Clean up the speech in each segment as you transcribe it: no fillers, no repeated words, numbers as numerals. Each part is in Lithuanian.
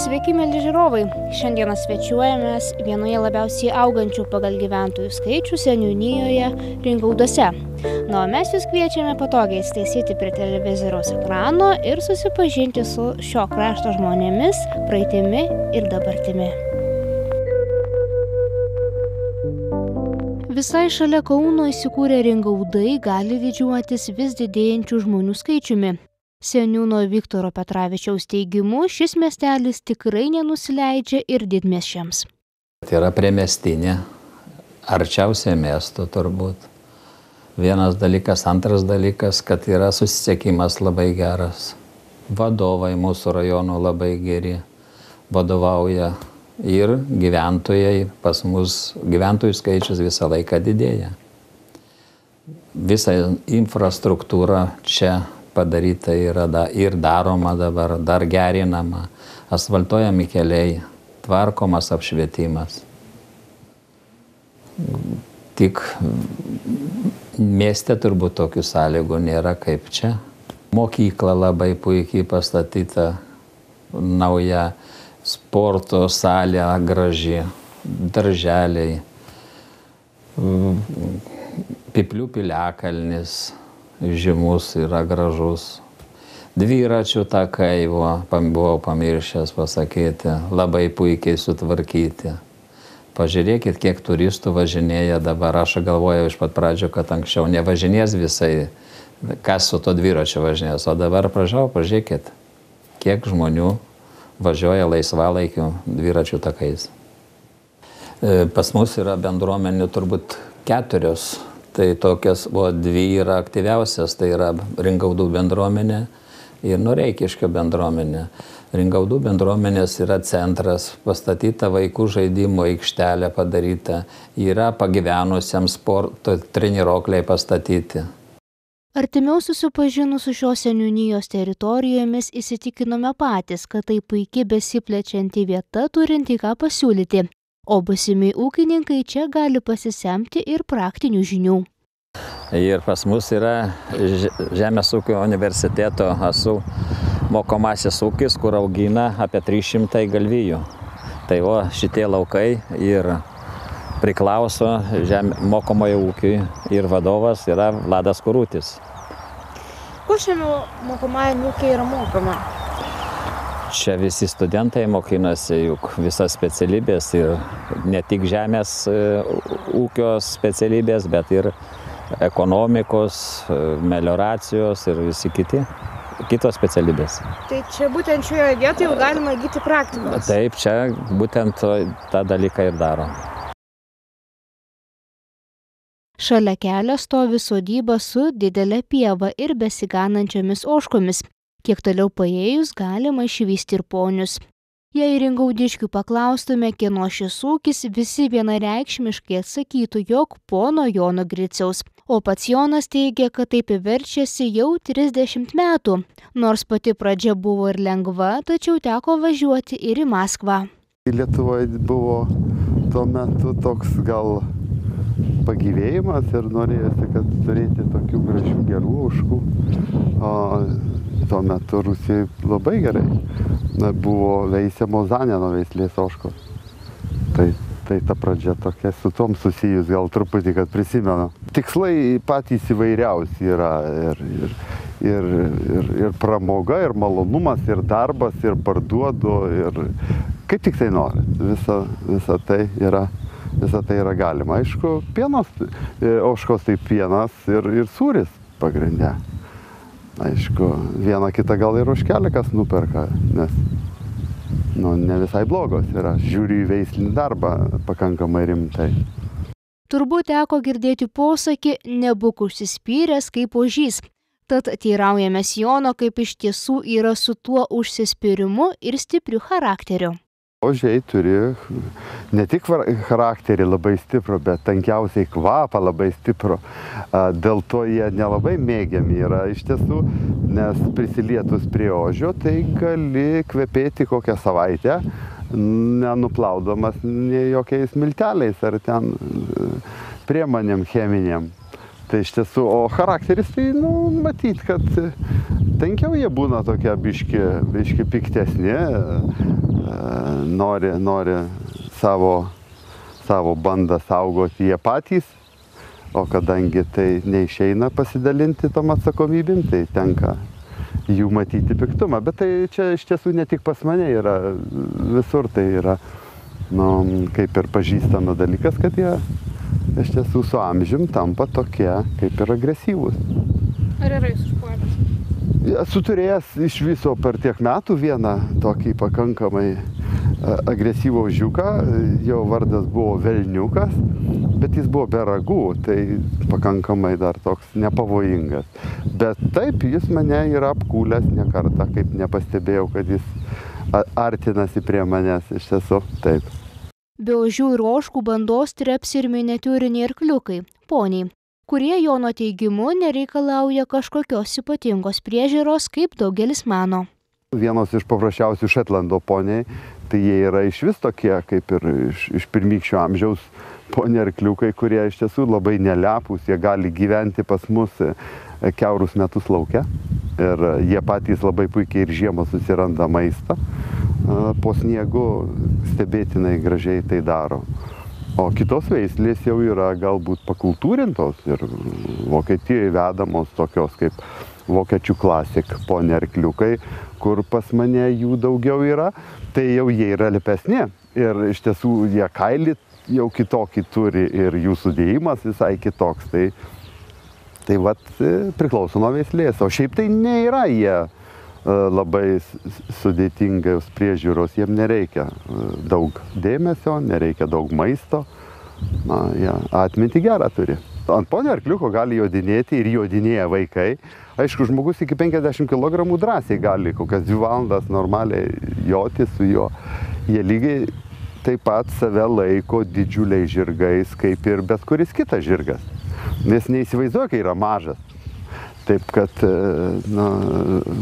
Sveiki, mėly žiūrovai! Šiandieną svečiuojamės vienoje labiausiai augančių pagal gyventojų skaičių seniūnijoje Ringauduose. O mes jūs kviečiame patogiai įsitaisyti prie televizoriaus ekrano ir susipažinti su šio krašto žmonėmis, praeitimi ir dabartimi. Visai šalia Kauno įsikūrę Ringaudai gali didžiuotis vis didėjančių žmonių skaičiumi. Seniūno Viktoro Petravičiaus teigimu, šis miestelis tikrai nenusileidžia ir didmiesčiams. Tai yra priemiestinė, arčiausiai miesto turbūt. Vienas dalykas, antras dalykas, kad yra susisiekimas labai geras. Vadovai mūsų rajono labai geri, vadovauja ir gyventojai, pas mus gyventojų skaičius visą laiką didėja. Visa infrastruktūra čia padaryta yra ir daroma dabar, dar gerinama, asfaltuojami keliai, tvarkomas apšvietimas. Tik mieste turbūt tokių sąlygų nėra kaip čia. Mokykla labai puikiai pastatyta, nauja sporto salė graži, darželiai, Pyplių piliakalnis žymus yra gražus. Dviračių takai, buvau pamiršęs pasakyti, labai puikiai sutvarkyti. Pažiūrėkit, kiek turistų važinėja dabar. Aš galvojau iš pat pradžio, kad anksčiau nevažinės visai, kas su to dviračiu važinės. O dabar pažiūrėkit, kiek žmonių važiuoja laisvalaikiu dviračių takais. Pas mus yra bendruomenių turbūt 4. Tai tokias, dvi yra aktyviausias, tai yra Ringaudų bendruomenė ir Noreikiškio bendruomenė. Ringaudų bendruomenės yra centras, pastatyta vaikų žaidimo aikštelė padaryta, yra pagyvenusiems sporto trenirokliai pastatyti. Artimiau susipažinus su šios seniūnijos teritorijomis įsitikinome patys, kad tai puikiai besiplečianti vieta turinti ką pasiūlyti. O būsimi ūkininkai čia gali pasisemti ir praktinių žinių. Ir pas mus yra Žemės ūkio universiteto mokomasis ūkis, kur augina apie 300 galvijų. Tai šitie laukai ir priklauso mokomojo ūkiui ir vadovas yra Vladas Kurutis. Kur šiame mokomajame ūkiai yra mokama? Čia visi studentai mokinasi, juk visas specialybės ir ne tik žemės ūkio specialybės, bet ir ekonomikos, melioracijos ir visi kitos specialybės. Tai čia būtent šioje vietoje galima įgyti praktikos? Taip, čia būtent tą dalyką ir daro. Šalia kelio stovi sodyba su didelė pieva ir besiganančiomis ožkomis. Kiek toliau paėjus galima išvysti ir ponius. Jei ringaudiškių paklaustume, kieno šis ūkis, visi vienareikšmiškai atsakytų, jog pono Jono Griciaus. O pats Jonas teigia, kad taip verčiasi jau 30 metų. Nors pati pradžia buvo ir lengva, tačiau teko važiuoti ir į Maskvą. Lietuvoje buvo tuo metu toks gal pagyvėjimas ir norėjosi, kad turėti tokių gražių gerų ožkų. Tuo metu Rusijai labai gerai buvo veisiamos Zaneno veislės ožkos. Tai ta pradžia tokia, su tom susijus gal truputį, kad prisimenu. Tikslai patys įvairiausi yra ir pramoga, ir malonumas, ir darbas, ir parduodu, ir kaip tik tai nori. Visa tai yra galima. Aišku, pienas, ožkos tai pienas ir sūris pagrinde. Aišku, vieną kitą gal ir ožkelę kas nuperka, nes ne visai blogos yra. Žiūriu į veislinį darbą pakankamai rimtai. Turbūt teko girdėti posakį nebūk užsispyręs kaip ožys. Tad teiraujamės Jono, kaip iš tiesų yra su tuo užsispyrimu ir stipriu charakteriu. Ožiai turi ne tik charakterį labai stiprų, bet tankiausiai kvapą labai stiprų. Dėl to jie nelabai mėgiami yra iš tiesų, nes prisilietus prie ožio, tai gali kvepėti kokią savaitę, nenuplaudamas jokiais milteliais ar ten priemonėm cheminėm. Tai iš tiesų, o charakteris tai, matyt, kad tankiau jie būna tokie biški piktesni, nori savo bandą saugoti jie patys, o kadangi tai neišeina pasidalinti tom atsakomybėm, tai tenka jų matyti piktumą. Bet tai čia iš tiesų ne tik pas mane yra, visur tai yra, kaip ir pažįstama dalykas, kad jie iš tiesų su amžium tampa tokie kaip ir agresyvūs. Ar yra jūs užpuolęs? Esu turėjęs iš viso per tiek metų vieną tokį pakankamai agresyvų ožiuką, jo vardas buvo Velniukas, bet jis buvo be ragų, tai pakankamai dar toks nepavojingas. Bet taip, jis mane yra apkūlęs ne kartą, kaip nepastebėjau, kad jis artinasi prie manęs, iš tiesų, taip. Be ožių ir ožkų bandos treps ir miniatiūriniai arkliukai, poniai, kurie Jono teigimu nereikalauja kažkokios ypatingos priežiūros, kaip daugelis mano. Vienos iš paprasčiausių Šetlando poniai, tai jie yra iš vis tokie, kaip ir iš pirmykščio amžiaus poniai arkliukai, kurie iš tiesų labai nelepūs, jie gali gyventi pas mus kiaurus metus lauke. Ir jie patys labai puikiai ir žiemą susiranda maistą. Po sniegu stebėtinai gražiai tai daro. O kitos veislės jau yra galbūt pakultūrintos ir Vokietijoje vedamos tokios kaip vokiečių klasik poniai arkliukai, kur pas mane jų daugiau yra, tai jau jie yra lepesni. Ir iš tiesų jie kailį jau kitokį turi ir jų sudėjimas visai kitoks. Tai vat priklauso nuo veislės. O šiaip tai nėra jie labai sudėtingos priežiūros, jiem nereikia daug dėmesio, nereikia daug maisto. Jie atmintį gerą turi. Ant ponio arkliuko gali jodinėti ir jodinėja vaikai. Aišku, žmogus iki 50 kg drąsiai gali kokias 2 valandas normaliai joti su juo. Jie lygiai taip pat save laiko didžiuliais žirgais, kaip ir bet kuris kitas žirgas. Nes neįsivaizduoja, kai yra mažas. Taip, kad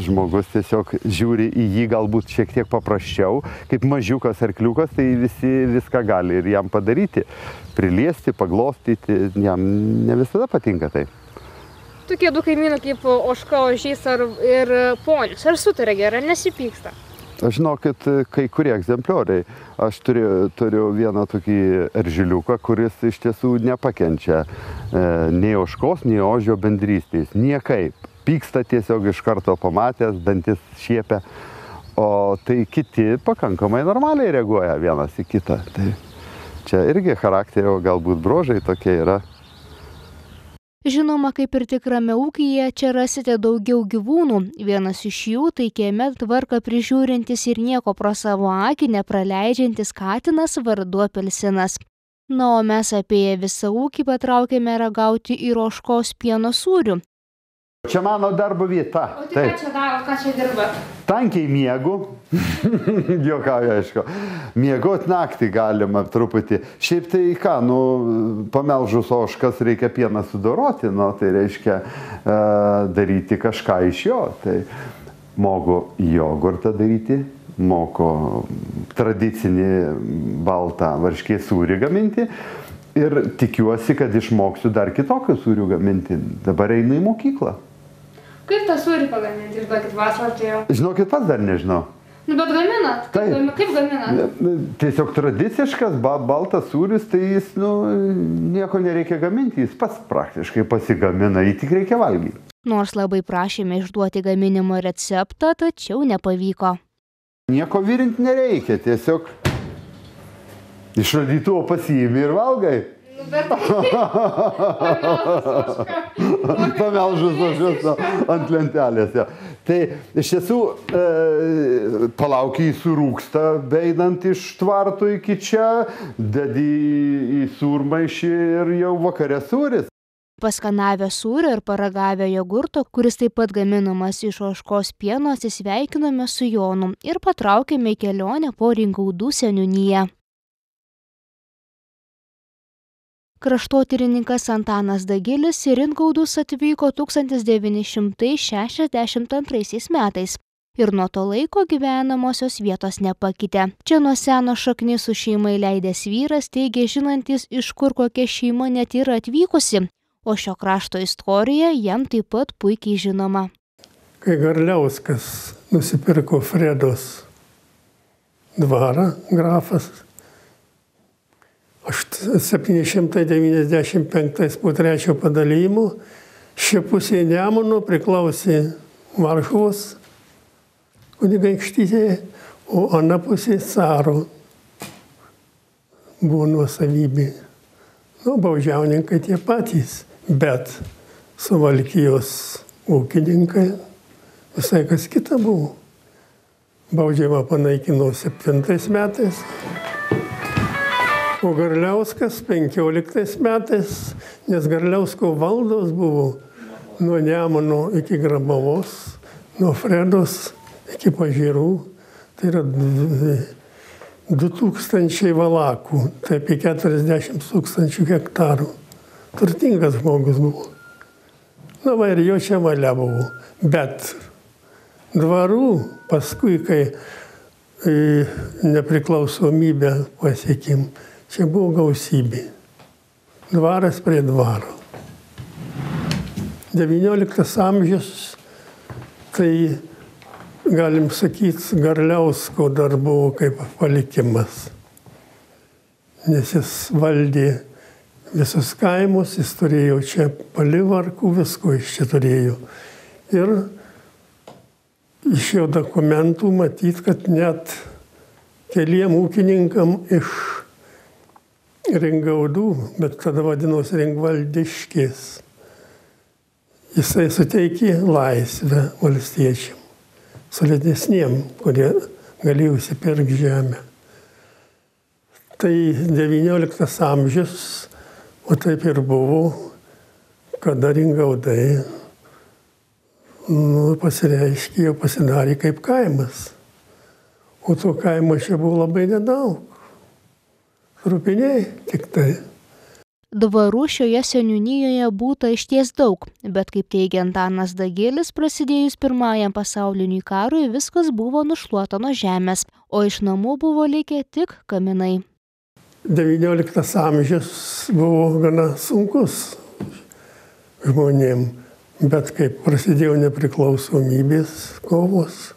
žmogus tiesiog žiūri į jį galbūt šiek tiek paprasčiau. Kaip mažiukas arkliukas, tai visi viską gali ir jam padaryti. Priliesti, paglostyti, jam ne visada patinka taip. Tokie du kaimynai kaip ožka, ožys ir ponius. Ar sutarė gerai, nesipyksta? Aš žinokit, kai kurie egzemplioriai. Aš turiu vieną tokį eržiliuką, kuris iš tiesų nepakenčia nei ožkos, nei ožio bendrystės. Niekaip. Pyksta tiesiog iš karto pamatęs, dantis šiepia. O tai kiti pakankamai normaliai reaguoja vienas į kitą. Tai čia irgi charakterio galbūt bruožai tokie yra. Žinoma, kaip ir tikrame ūkyje, čia rasite daugiau gyvūnų. Vienas iš jų tai kieme tvarką prižiūrintis ir nieko pro savo akį nepraleidžiantis katinas vardu Apelsinas. Na, o mes apie visą ūkį patraukėme ragauti ir ožkos pieno sūrių. Čia mano darbo vieta. O tai ką čia daro, ką čia dirba? Tankiai miegu. Juokauju, aišku. Miegot naktį galima truputį. Šiaip tai ką, pamelžus ožkas reikia pieną sudoroti, tai reiškia daryti kažką iš jo. Tai moku jogurtą daryti, moku tradicinį baltą varškės sūrį gaminti ir tikiuosi, kad išmoksiu dar kitokių sūrių gaminti. Dabar einu į mokyklą. Kaip tą sūrį pagaminti? Išduokit vasarą atėjo. Žinokit, pats dar nežinau. Bet gaminat? Kaip gaminat? Tiesiog tradiciškas baltas sūris, tai jis nieko nereikia gaminti, jis pats praktiškai pasigamina, jį tik reikia valgyti. Nors labai prašėme išduoti gaminimo receptą, tačiau nepavyko. Nieko virinti nereikia, tiesiog iš šaldytuvo pasiimi ir valgai. Pamelžus ožkas ant lentelės. Tai iš tiesų palaukiai surūksta, beeinant iš tvarto iki čia, dedi į sūrmaišį ir jau vakare sūris. Paskanavę sūrio ir paragavę jogurto, kuris taip pat gaminamas iš ožkos pieno, atsisveikinome su Jonu ir patraukėme į kelionę po Ringaudų seniūniją. Kraštotyrininkas Antanas Dagilis į Ringaudus atvyko 1962 metais ir nuo to laiko gyvenamosios vietos nepakitė. Čia nuo seno šaknis su šeimai leidęs vyras teigė žinantis, iš kur kokia šeima net yra atvykusi, o šio krašto istorija jam taip pat puikiai žinoma. Kai Garliauskas nusipirko Fredos dvarą grafas. 795 po trečio padalijimo šia pusė Nemuno priklausė Varšuvos kunigaikštystei, o ana pusė caro buvo nuosavybė. Baudžiauninkai tie patys, bet Suvalkijos ūkininkai visai kas kita buvo. Baudžiavą panaikino 7 metais, o Garliauskas 15 metais, nes Garliausko valdos buvo nuo Nemuno iki Grabavos, nuo Fredos iki Pažyrų, tai yra 2000 valakų, tai apie 40 000 hektarų. Turtingas žmogus buvo. Na va ir jo čia valia buvo. Bet dvarų paskui, kai nepriklausomybę pasiekėm, čia buvo gausybė. Dvaras prie dvaro. 19 amžius, tai galim sakyti, Garliausko dar buvo kaip palikimas. Nes jis valdė visus kaimus, jis turėjo čia palivarkų, visko jis čia turėjo. Ir iš jo dokumentų matyti, kad net keliem ūkininkam iš Ringaudų, bet tada vadinosi Ringvaldiškės, jisai suteikė laisvę valstiečiam, solidesniem, kurie galėjo įsipirkti žemę. Tai 19 amžius, o taip ir buvo, kada Ringaudai pasireiškė, jau pasidarė kaip kaimas. O to kaimo čia buvo labai nedaug. Rūpiniai tik tai. Dvarų šioje seniūnijoje būta išties daug, bet kaip teigia Antanas Dagilis, prasidėjus Pirmajam pasauliniui karui viskas buvo nušluota nuo žemės, o iš namų buvo likę tik kaminai. 19 amžius buvo gana sunkus žmonėm, bet kaip prasidėjo nepriklausomybės kovos,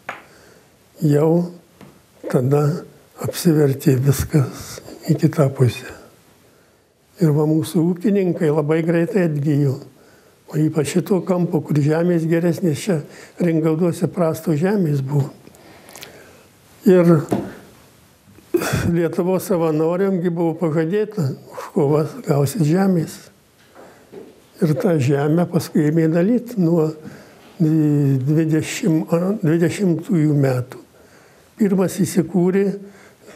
jau tada apsivertė viskas į kitą pusę. Ir va mūsų ūkininkai labai greitai atgijo. O ypač šito kampo, kur žemės geresnės, čia Ringauduose prasto žemės buvo. Ir Lietuvos savanoriamgi buvo pažadėta, už kovas gausit žemės. Ir tą žemę paskui ėmė dalyti nuo 20 metų. Pirmas įsikūrė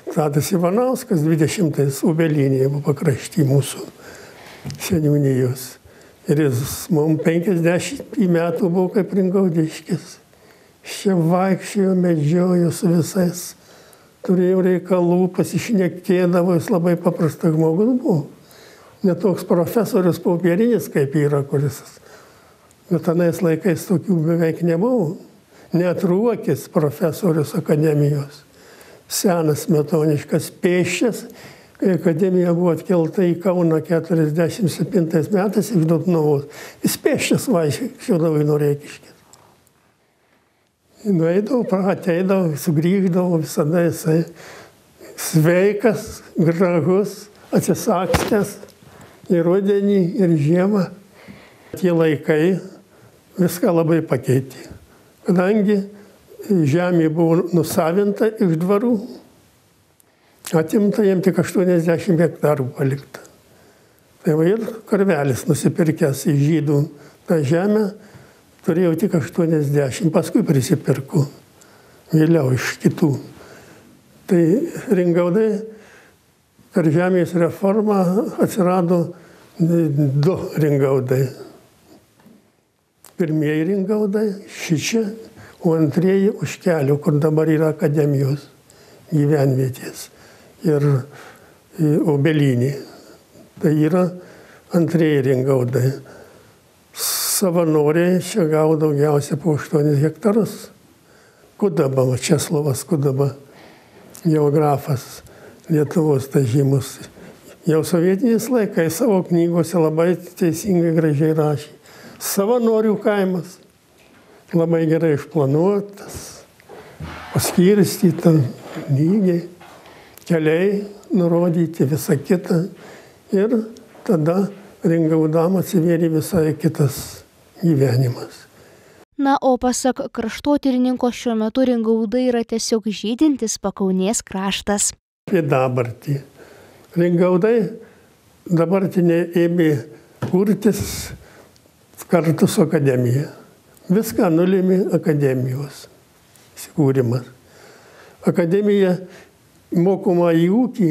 Tadas Ivanauskas 20-ais Obelinėje pakrašty mūsų seniūnijos. Ir jis mums 50 metų buvo kaip Ringaudiškis. Čia vaikščiojo, medžiojo su visais, turėjo reikalų, pasišnekėdavo, jis labai paprastas žmogus buvo. Ne toks profesorius popierinis kaip yra, kuris. Bet anais laikais tokių beveik nebuvo. Net Ruokis profesorius akademijos. Senas smetoniškas pėsčias, kai akademija buvo atkelta į Kauną 47 metais iš Dotnuvos. Jis pėsčias vaikščiodavo į Noreikiškes. Nueidavo, ateidavo, sugrįždavo, visada jisai sveikas, gražus, atsisakstęs ir rudenį, ir žiemą. Tie laikai viską labai pakeitė, kadangi žemė buvo nusavinta iš dvarų, atimta jam tik 80 hektarų palikta. Tai va ir Karvelis nusipirkęs iš žydų tą žemę, turėjo tik 80, paskui prisipirko vėliau iš kitų. Tai Ringaudai per žemės reformą atsirado 2 Ringaudai. Pirmieji Ringaudai, šičia, o antrieji už kelio, kur dabar yra akademijos gyvenvietės ir Obelinė. Tai yra antrieji Ringaudai. Savanoriai čia gavo daugiausia po 8 hektarus. Kudaba, Česlovas Kudaba, geografas Lietuvos, tai žymus. Jau sovietiniais laikais savo knygose labai teisingai gražiai rašė. Savanorių kaimas. Labai gerai išplanuotas, paskirstyta lygiai. keliai nurodyti, visa kita. Ir tada Ringaudam atsivėrė visai kitas gyvenimas. Na, o pasak kraštotyrininko šiuo metu Ringaudai yra tiesiog žydintis Pakaunės kraštas. Apie dabartį. Ringaudai dabartinė ėmė kurtis kartu su akademija. Viską nulėmė akademijos įsikūrimas. Akademija mokoma į ūkį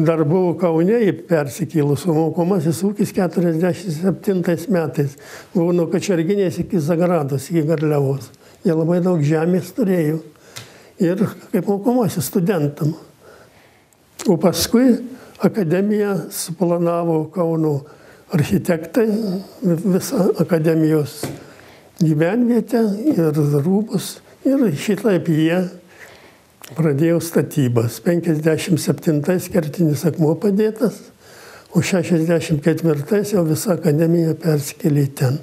dar buvo Kaune persikėlus, o mokomasis ūkis 47 metais. Buvo nuo Kačerginės iki Zagrados, iki Garliavos. Jie labai daug žemės turėjo. Ir kaip mokomasis studentam. O paskui akademija suplanavo Kauno architektai visą akademijos gyvenvietę ir rūbus. Ir šitaip jie pradėjo statybas. 57 kertinis akmuo padėtas, o 64 jau visa akademija persikėlė ten.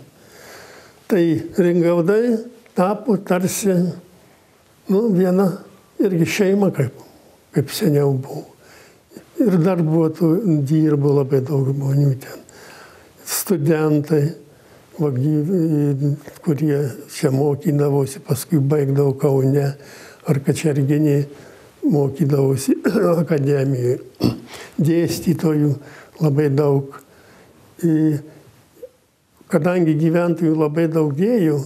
Tai Ringaudai tapo tarsi viena irgi šeima, kaip seniau buvo. Ir darbuotojų dirbo labai daug žmonių ten. Studentai, kurie čia mokydavosi, paskui baigdavo Kaune ar Kačerginėje, mokydavosi akademijoje. Dėstytojų labai daug. Kadangi gyventojų labai daugėjo,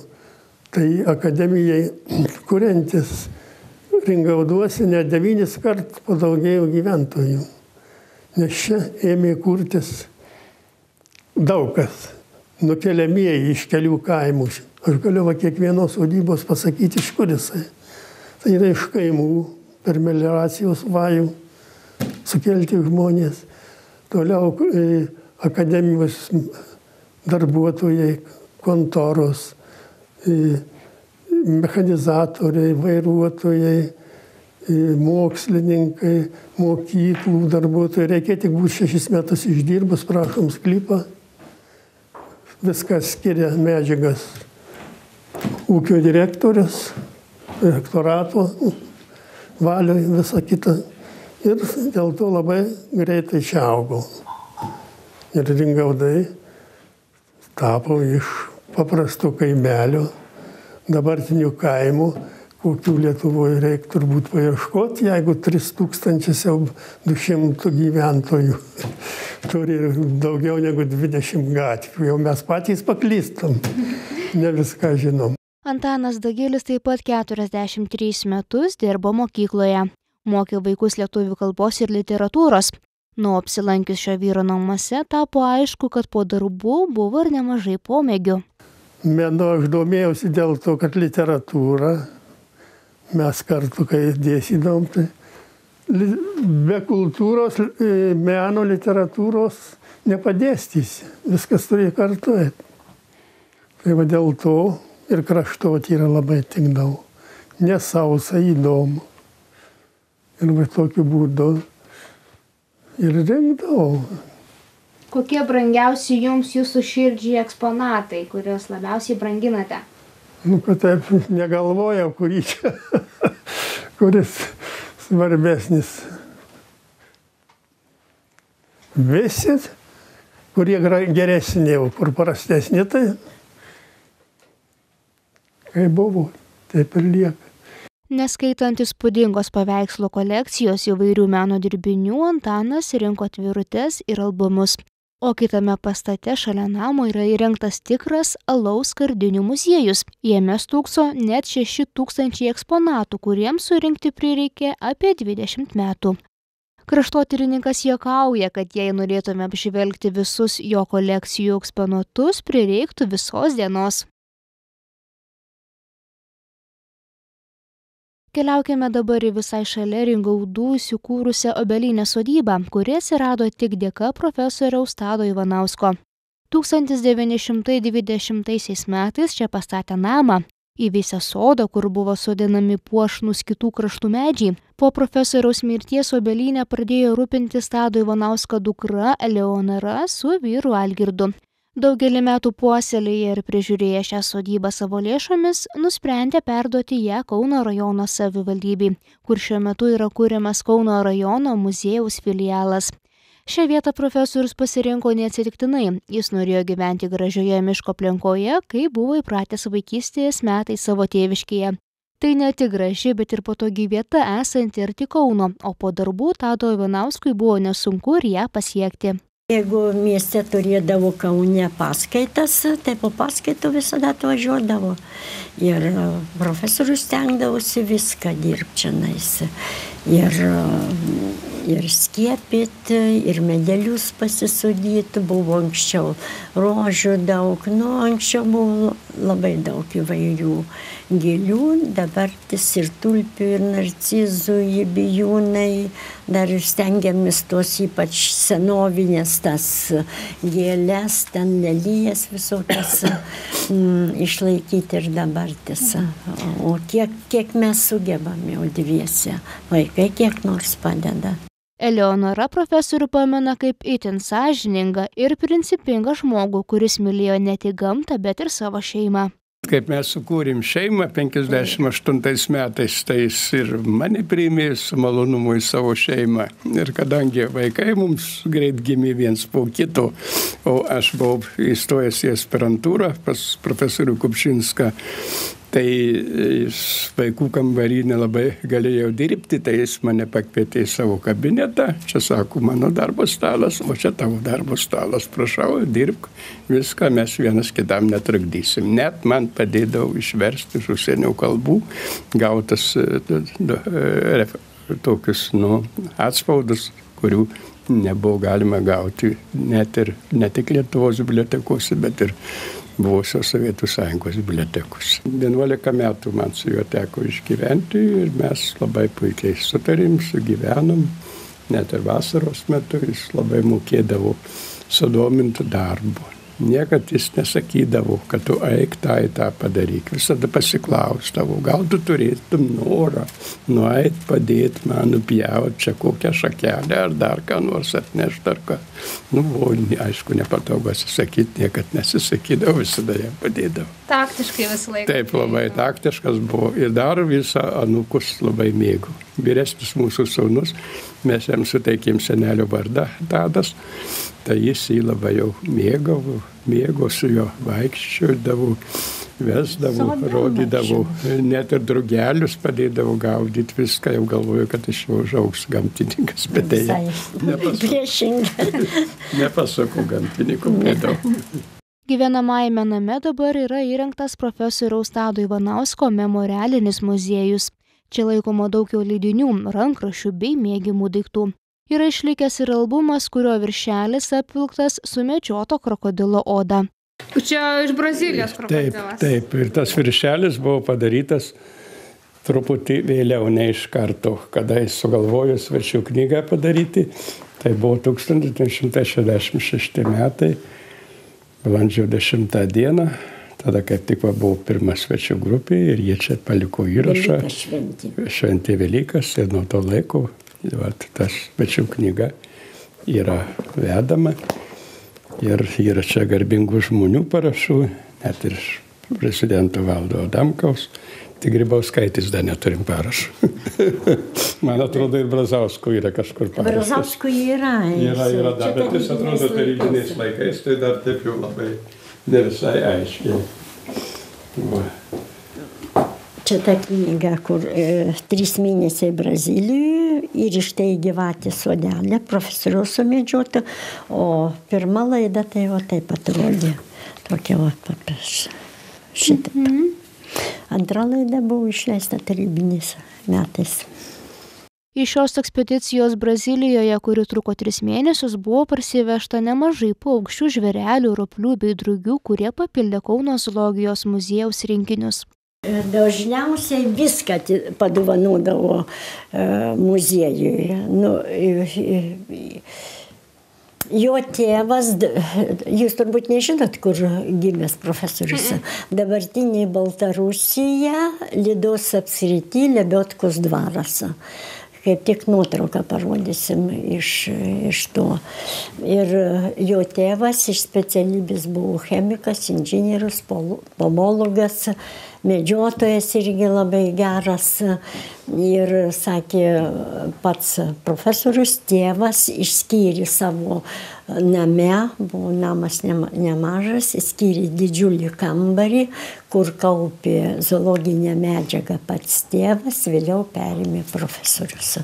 tai akademijai kuriantis Ringauduose net 9 kartus padaugėjo gyventojų. Nes čia ėmė kurtis daug kas, nukeliamieji iš kelių kaimų. Aš galiu kiekvienos sodybos pasakyti, iš kur jisai. Tai yra iš kaimų, per melioracijos vajų sukelti žmonės. Toliau akademijos darbuotojai, kontoros, mechanizatoriai, vairuotojai, mokslininkai, mokyklų darbuotojai. Reikia tik būti 6 metus išdirbus, prašom sklypą. Viskas skiria medžiagas ūkio direktorius, direktorato valioj, visa kita. Ir dėl to labai greitai čia augo. Ir Ringaudai tapo iš paprasto kaimelio, dabartinių kaimų, kokių Lietuvoje reikia turbūt paieškoti, jeigu 3200 gyventojų turi daugiau negu 20 gatvių. Jau mes patys paklystam, ne viską žinom. Antanas Dagilis taip pat 43 metus dirbo mokykloje. Mokė vaikus lietuvių kalbos ir literatūros. Nuo apsilankius šio vyro namuose tapo aišku, kad po darbų buvo ir nemažai pomėgių. Menu aš domėjausi dėl to, kad literatūra, mes kartu, kai dėstydavom, tai be kultūros, meno, literatūros nepadėstysi. Viskas turi kartu. Tai va dėl to ir kraštotyra labai tikdavo. Nesausa, įdomu. Ir va tokiu būdu ir rinkdavau. Kokie brangiausi jums jūsų širdžiai eksponatai, kuriuos labiausiai branginate? Kad taip negalvojau, kurį čia, kuris svarbesnis. Visi, kurie geresni, kur prastesni, tai kai buvo, taip ir lieka. Neskaitant įspūdingos paveikslo kolekcijos įvairių meno dirbinių, Antanas rinko atvirutes ir albumus. O kitame pastate šalia namo yra įrengtas tikras alaus skardinių muziejus. Jame stūkso net 6000 eksponatų, kuriems surinkti prireikė apie 20 metų. Kraštotyrininkas juokauja, kad jei norėtume apžvelgti visus jo kolekcijų eksponatus, prireiktų visos dienos. Keliaukime dabar į visai šalia Ringaudų įsikūrusią Obelynės sodybą, kuri atsirado tik dėka profesoriaus Tado Ivanausko. 1920 metais čia pastatė namą, įveisė sodą, kur buvo sodinami puošnūs kitų kraštų medžiai. Po profesoriaus mirties Obelyne pradėjo rūpintis Tado Ivanausko dukra Eleonora su vyru Algirdu. Daugelį metų puoselėję ir prižiūrėję šią sodybą savo lėšomis, nusprendė perduoti ją Kauno rajono savivaldybei, kur šiuo metu yra kuriamas Kauno rajono muziejaus filialas. Šią vietą profesorius pasirinko neatsitiktinai, jis norėjo gyventi gražioje miško aplinkoje, kai buvo įpratęs vaikystės metais savo tėviškėje. Tai ne tik graži, bet ir patogi vieta esanti arti Kauno, o po darbų Tado Ivanauskui buvo nesunku ir ją pasiekti. Jeigu mieste turėdavo Kaune paskaitas, tai po paskaitų visada atvažiuodavo. Ir profesorius stengdavosi viską dirbti čionais. Ir skiepyti, ir medelius pasisodyti, buvo anksčiau rožių daug, anksčiau buvo labai daug įvairių gėlių, dabartis ir tulpių, ir narcizų, ir bijūnai, dar stengiamės tos ypač senovinės tas gėlės, ten lelijas visokias išlaikyti ir dabartis. O kiek mes sugebame jau dviese, vaikai kiek nors padeda. Eleonora profesorių pamena kaip itin sąžiningą ir principingą žmogų, kuris mylėjo ne tik gamtą, bet ir savo šeimą. Kaip mes sukūrėm šeimą 58 metais, tai jis ir mane priėmė su malonumu į savo šeimą. Ir kadangi vaikai mums greit gimė viens po kito, o aš buvau įstojęs į aspirantūrą pas profesorių Kupčinską, tai vaikų kambarį nelabai galėjau dirbti, tai jis mane pakvietė į savo kabinetą. Čia sako, mano darbo stalas, o čia tavo darbo stalas. Prašau, dirbk viską, mes vienas kitam netrukdysim. Net man padėdavo išversti iš užsienio kalbų gautas tokius atspaudus, kurių nebuvo galima gauti net tik Lietuvos bibliotekose, bet ir buvusios Sovietų Sąjungos bibliotekos. 11 metų man su juo teko išgyventi ir mes labai puikiai sutarėm, sugyvenom. Net ir vasaros metu jis labai mokėdavo sudominti darbu. Niekad jis nesakydavo, kad tu eik tą padaryk. Visada pasiklausdavo, gal tu turėtum norą nueit padėti man nupjauti čia kokią šakelę ar dar ką nors atnešti ar ką. Aišku, nepatogu atsisakyti, niekad nesisakydavo, visada jam padėdavo. Taktiškai visą laiką. Taip, labai taktiškas buvo. Ir dar visą anūkus labai mėgo. Vyresnis mūsų sūnus, mes jam suteikėm senelio vardą Tadas, tai jis jį labai jau mėgo su juo vaikščiodavo, vesdavo, rodydavo, net ir drugelius padėdavo gaudyti, viską jau galvoju, kad iš jo užaugs gamtininkas, bet tai nepasakau gamtininkų pėdau. Gyvenamajame name dabar yra įrengtas profesoriaus Tado Ivanausko memorialinis muziejus. Čia laikoma daug jo leidinių, rankraščių bei mėgiamų daiktų. Yra išlikęs ir albumas, kurio viršelis apvilktas sumedžioto krokodilo oda. Čia iš Brazilijos krokodilas. Taip, ir tas viršelis buvo padarytas truputį vėliau, ne iš karto, kada jis sugalvojo svečių knygą padaryti. Tai buvo 1966 metai, balandžio 10 dieną. Tada kaip tik buvo pirma svečių grupė ir jie čia paliko įrašą. Šventė Velykas ir nuo to laiko tas svečių knyga yra vedama. Ir yra čia garbingų žmonių parašų, net ir prezidento Valdo Adamkaus. Tik Grybauskaitės dar neturim parašų. Man atrodo, ir Brazausko yra kažkur parašas. Brazausko yra. Yra, bet jis atrodo tarybiniais laikais, tai dar taip jau labai ne visai aiškiai. Čia ta knyga, kur 3 mėnesiai Brazilijoje ir iš tai gyvatė sodelė, profesoriaus sumedžiota, o pirma laida tai va taip atrodė. Tokia va paprašė. Šitaip. Antra laida buvo išleista tarybiniais metais. Iš šios ekspedicijos Brazilijoje, kuri truko 3 mėnesius, buvo parsivežta nemažai paukščių, žvėrelių, roplių bei drugių, kurie papildė Kauno zoologijos muziejaus rinkinius. Dažniausiai viską padovanodavo muziejuje. Jo tėvas, jūs turbūt nežinot, kur gimęs profesorius, dabartinė Baltarusija, Lydos apsrity, Lebiotkos dvaras. kaip tik nuotrauką parodysim iš to. Ir jo tėvas iš specialybės buvo chemikas, inžinierius, pomologas, medžiotojas irgi labai geras. Ir sakė, pats profesorius tėvas išskyrė savo name, buvo namas nemažas, išskyrė didžiulį kambarį, kur kaupė zoologinę medžiagą pats tėvas, vėliau perėmė profesorius.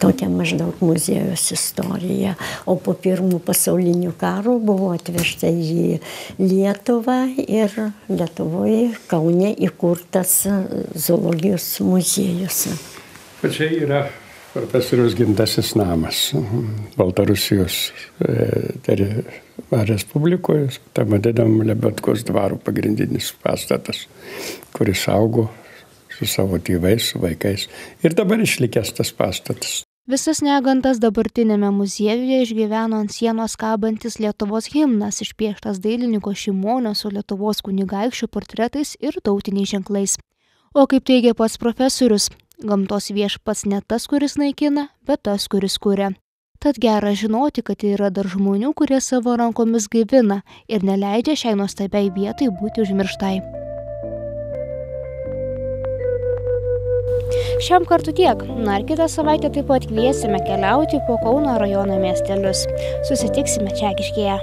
Tokia maždaug muziejaus istorija. O po Pirmo pasaulinio karo buvo atvežta į Lietuvą ir Lietuvoje Kaune įkurtas zoologijos muziejus. Čia yra profesoriaus gimtasis namas Baltarusijos Respublikoje, tam vadinam Lebetkos dvaro pagrindinis pastatas, kuris augo su savo tėvais, su vaikais. Ir dabar išlikęs tas pastatas. Visas negantas dabartinėme muziejuje išgyveno ant sienos kabantis Lietuvos himnas, išpieštas dailininko Šimonio su Lietuvos kunigaikščių portretais ir tautiniais ženklais. O kaip teigia pats profesorius, gamtos viešpats ne tas, kuris naikina, bet tas, kuris kuria. Tad gera žinoti, kad yra dar žmonių, kurie savo rankomis gaivina ir neleidžia šiai nuostabiai vietai būti užmirštai. Šiam kartu tiek. Na ir kitą savaitę taip pat kviesime keliauti po Kauno rajono miestelius. Susitiksime Čekiškėje.